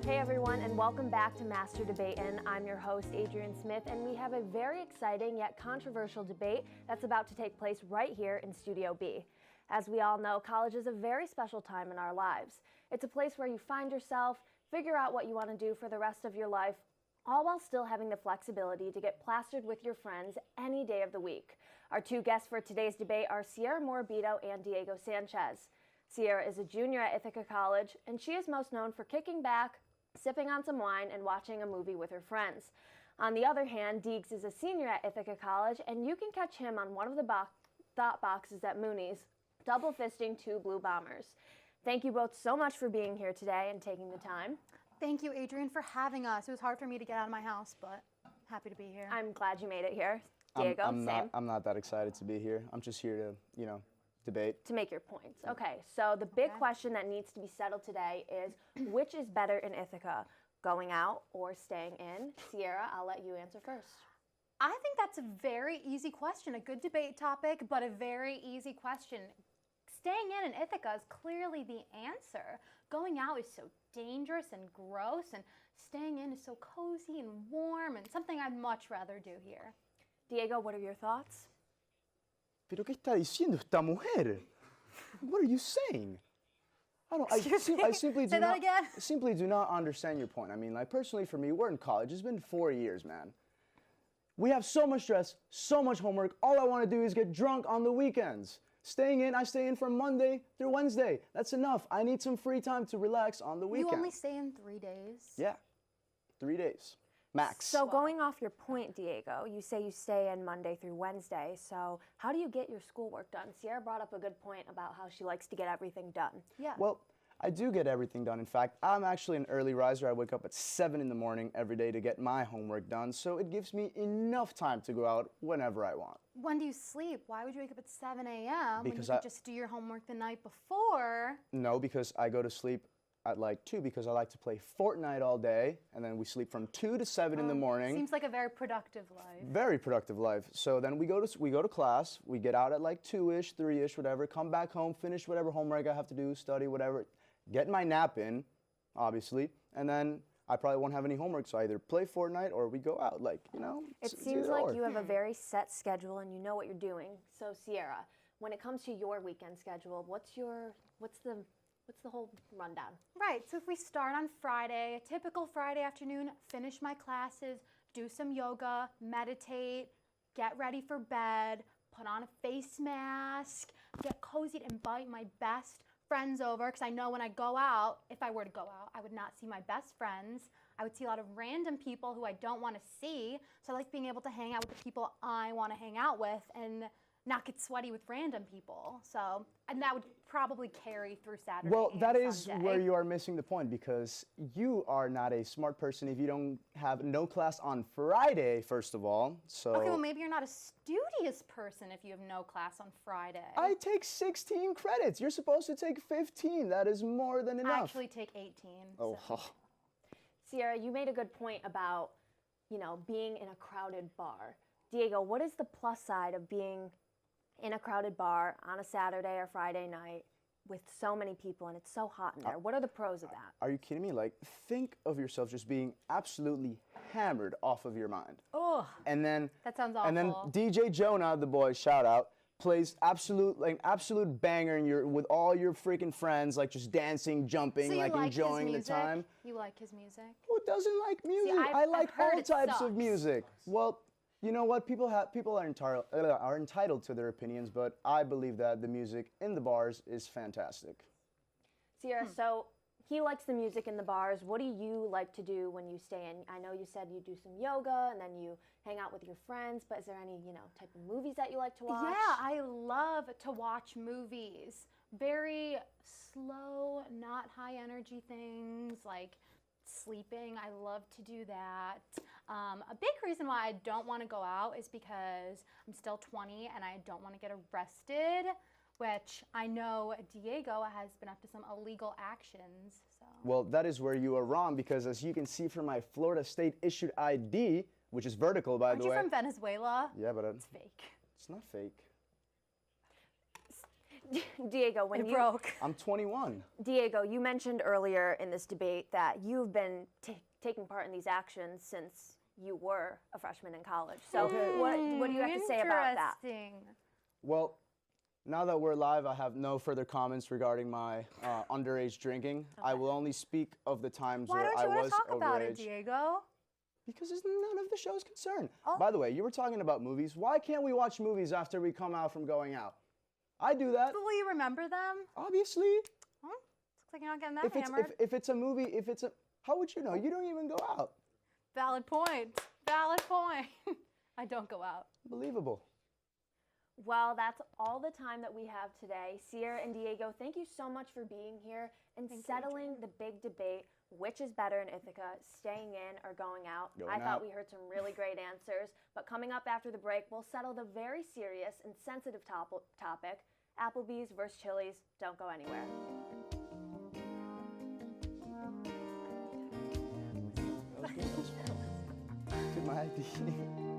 Hey everyone, and welcome back to Master Debatin'. I'm your host, Adrienne Smith, and we have a very exciting yet controversial debate that's about to take place right here in Studio B. As we all know, college is a very special time in our lives. It's a place where you find yourself, figure out what you want to do for the rest of your life, all while still having the flexibility to get plastered with your friends any day of the week. Our two guests for today's debate are Sierra Morabito and Diego Sanchez. Sierra is a junior at Ithaca College, and she is most known for kicking back, sipping on some wine, and watching a movie with her friends. On the other hand, Deegs is a senior at Ithaca College, and you can catch him on one of the thought boxes at Mooney's, double fisting two Blue Bombers. Thank you both so much for being here today and taking the time. Thank you, Adrienne, for having us. It was hard for me to get out of my house, but happy to be here. I'm glad you made it here. Diego, same. I'm not that excited to be here. I'm just here to, debate. To make your points. Okay, so the big question that needs to be settled today is, which is better in Ithaca, going out or staying in? Sierra, I'll let you answer first. I think that's a very easy question, a good debate topic, but a very easy question. Staying in Ithaca is clearly the answer. Going out is so dangerous and gross, and staying in is so cozy and warm and something I'd much rather do here. Diego, what are your thoughts? ¿Pero qué está diciendo esta mujer? What are you saying? I simply do not understand your point. I mean, like, personally for me, we're in college. It's been 4 years, man. We have so much stress, so much homework. All I want to do is get drunk on the weekends. I stay in from Monday through Wednesday. That's enough. I need some free time to relax on the weekend. You only stay in 3 days? Yeah, 3 days, max. So going off your point, Diego, you say you stay in Monday through Wednesday. So how do you get your schoolwork done? Sierra brought up a good point about how she likes to get everything done. Yeah. Well, I do get everything done. In fact, I'm actually an early riser. I wake up at 7 in the morning every day to get my homework done, so it gives me enough time to go out whenever I want. When do you sleep? Why would you wake up at 7 a.m. when you Because could just do your homework the night before? No, because I go to sleep at like 2 because I like to play Fortnite all day, and then we sleep from 2 to 7 in the morning. Seems like a very productive life. Very productive life. So then we go to class, we get out at like 2-ish, 3-ish, whatever, come back home, finish whatever homework I have to do, study, whatever, get my nap in, obviously, and then I probably won't have any homework, so I either play Fortnite or we go out, like, It seems like you have a very set schedule and you know what you're doing. So Sierra, when it comes to your weekend schedule, what's the whole rundown? Right, so if we start on Friday, a typical Friday afternoon, finish my classes, do some yoga, meditate, get ready for bed, put on a face mask, get cozied, invite my best friends over, because I know when I go out, if I were to go out, I would not see my best friends. I would see a lot of random people who I don't want to see, so I like being able to hang out with the people I want to hang out with and not get sweaty with random people. So, and that would probably carry through Saturday Well, and that is Sunday. where you are missing the point, because you are not a smart person if you don't have no class on Friday, first of all. So Okay, well, maybe you're not a studious person if you have no class on Friday. I take 16 credits. You're supposed to take 15. That is more than enough. I actually take 18. Oh, so. Sierra, you made a good point about, being in a crowded bar. Diego, what is the plus side of being in a crowded bar on a Saturday or Friday night with so many people and it's so hot in there? What are the pros of that? Are you kidding me? Like, think of yourself just being absolutely hammered off of your mind. Oh, And then that sounds awful. And then DJ Jonah, the boy, shout out, plays absolute banger, and you're with all your freaking friends, like just dancing, jumping, so you like like enjoying his the music? time. You like his music? Who doesn't like music? I've like heard all it types sucks. of music. Well, you know what? People are entitled to their opinions, but I believe that the music in the bars is fantastic. Sierra, so he likes the music in the bars. What do you like to do when you stay in? I know you said you do some yoga and then you hang out with your friends, but is there any, type of movies that you like to watch? Yeah, I love to watch movies. Very slow, not high energy things like sleeping. I love to do that. A big reason why I don't want to go out is because I'm still 20 and I don't want to get arrested, which I know Diego has been up to some illegal actions. So. Well, that is where you are wrong, because as you can see from my Florida State issued ID, which is vertical, by Aren't the way. you from Venezuela? Yeah, but It's fake. it's not fake. Diego, when you broke. I'm 21. Diego, you mentioned earlier in this debate that you've been taking part in these actions since you were a freshman in college. So what do you have to say about that? Interesting. Well, now that we're live, I have no further comments regarding my underage drinking. Okay. I will only speak of the times where I was overage. Why don't you want to talk about it, Diego? Because it's none of the show's concern. Oh. By the way, you were talking about movies. Why can't we watch movies after we come out from going out? I do that. But will you remember them? Obviously. Looks like you're not getting that hammered. If it's a movie, how would you know? You don't even go out. Valid point. Valid point. I don't go out. Believable. Well, that's all the time that we have today. Sierra and Diego, thank you so much for being here and settling the big debate, which is better in Ithaca, staying in or going out. I thought we heard some really great answers, but coming up after the break, we'll settle the very serious and sensitive topic, Applebee's versus Chili's. Don't go anywhere. That was good. That was fun. Did my ID.